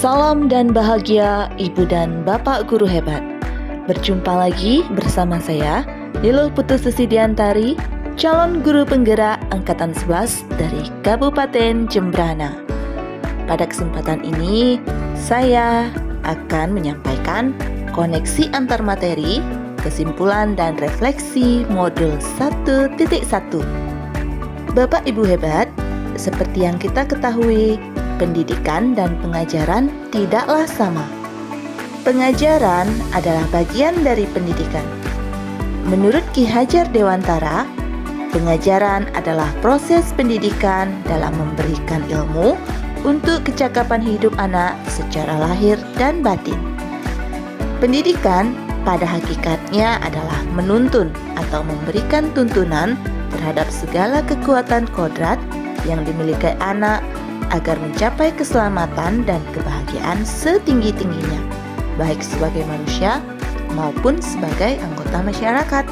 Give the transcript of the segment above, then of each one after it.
Salam dan bahagia Ibu dan Bapak Guru hebat. Berjumpa lagi bersama saya, Lilo Putu Susidiantari, calon guru penggerak Angkatan 11 dari Kabupaten Jembrana. Pada kesempatan ini, saya akan menyampaikan koneksi antar materi, kesimpulan dan refleksi modul 1.1. Bapak Ibu hebat, seperti yang kita ketahui, pendidikan dan pengajaran tidaklah sama. Pengajaran adalah bagian dari pendidikan. Menurut Ki Hajar Dewantara, pengajaran adalah proses pendidikan dalam memberikan ilmu untuk kecakapan hidup anak secara lahir dan batin. Pendidikan pada hakikatnya adalah menuntun atau memberikan tuntunan terhadap segala kekuatan kodrat yang dimiliki anak agar mencapai keselamatan dan kebahagiaan setinggi-tingginya, baik sebagai manusia maupun sebagai anggota masyarakat.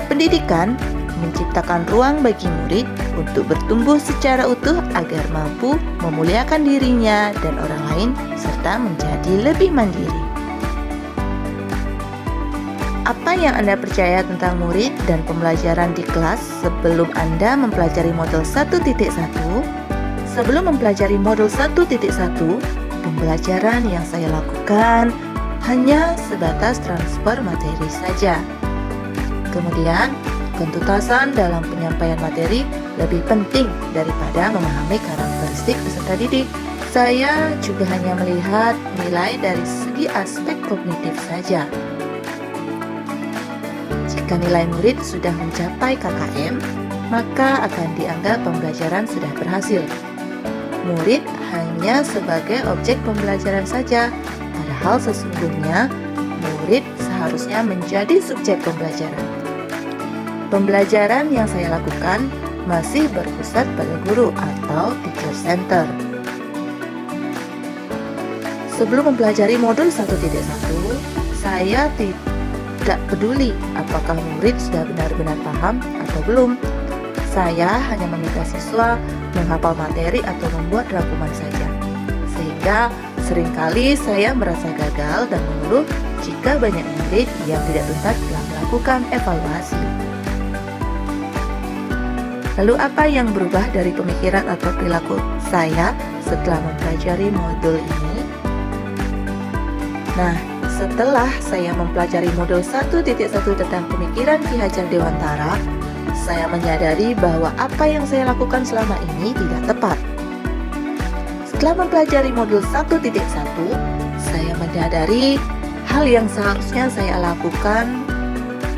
Pendidikan menciptakan ruang bagi murid untuk bertumbuh secara utuh agar mampu memuliakan dirinya dan orang lain serta menjadi lebih mandiri. Apa yang Anda percaya tentang murid dan pembelajaran di kelas sebelum Anda mempelajari modul 1.1? Sebelum mempelajari modul 1.1, pembelajaran yang saya lakukan hanya sebatas transfer materi saja. Kemudian, ketuntasan dalam penyampaian materi lebih penting daripada memahami karakteristik peserta didik. Saya juga hanya melihat nilai dari segi aspek kognitif saja. Jika nilai murid sudah mencapai KKM, maka akan dianggap pembelajaran sudah berhasil. Murid hanya sebagai objek pembelajaran saja, padahal sesungguhnya murid seharusnya menjadi subjek pembelajaran. Pembelajaran yang saya lakukan masih berpusat pada guru atau teacher center. Sebelum mempelajari modul 1.1, saya tidak peduli apakah murid sudah benar-benar paham atau belum. Saya hanya meminta siswa menghafal materi atau membuat rangkuman saja. Sehingga seringkali saya merasa gagal dan mengeluh jika banyak murid yang tidak tuntas dalam melakukan evaluasi. Lalu apa yang berubah dari pemikiran atau perilaku saya setelah mempelajari modul ini? Nah, setelah saya mempelajari modul 1.1 tentang pemikiran Ki Hajar Dewantara, saya menyadari bahwa apa yang saya lakukan selama ini tidak tepat. Setelah mempelajari modul 1.1, saya menyadari hal yang seharusnya saya lakukan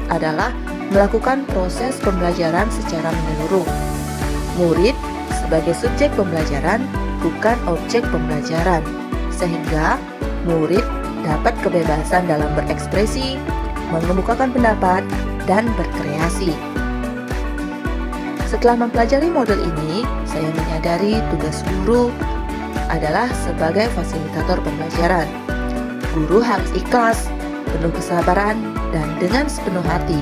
adalah melakukan proses pembelajaran secara menyeluruh. Murid sebagai subjek pembelajaran, bukan objek pembelajaran, sehingga murid dapat kebebasan dalam berekspresi, mengemukakan pendapat, dan berkreasi. Setelah mempelajari modul ini, saya menyadari tugas guru adalah sebagai fasilitator pembelajaran. Guru harus ikhlas, penuh kesabaran, dan dengan sepenuh hati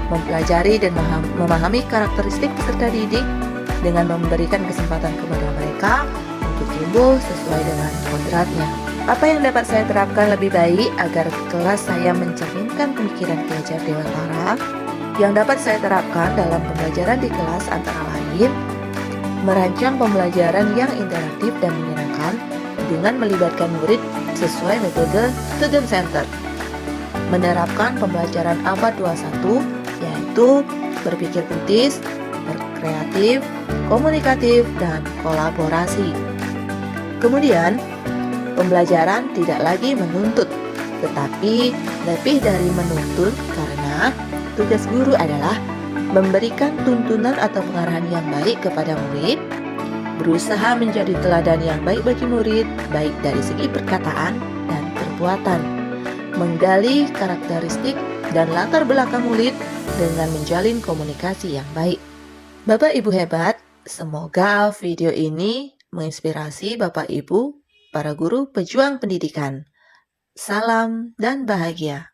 mempelajari dan memahami karakteristik peserta didik dengan memberikan kesempatan kepada mereka untuk tumbuh sesuai dengan kodratnya. Apa yang dapat saya terapkan lebih baik agar kelas saya mencerminkan pemikiran Ki Hajar Dewantara? Yang dapat saya terapkan dalam pembelajaran di kelas antara lain, merancang pembelajaran yang interaktif dan menyenangkan dengan melibatkan murid sesuai metode student center, menerapkan pembelajaran abad 21 yaitu berpikir kritis, berkreatif, komunikatif, dan kolaborasi. Kemudian, pembelajaran tidak lagi menuntut, tetapi lebih dari menuntun karena tugas guru adalah memberikan tuntunan atau pengarahan yang baik kepada murid, berusaha menjadi teladan yang baik bagi murid, baik dari segi perkataan dan perbuatan, menggali karakteristik dan latar belakang murid dengan menjalin komunikasi yang baik. Bapak Ibu hebat, semoga video ini menginspirasi Bapak Ibu, para guru pejuang pendidikan. Salam dan bahagia.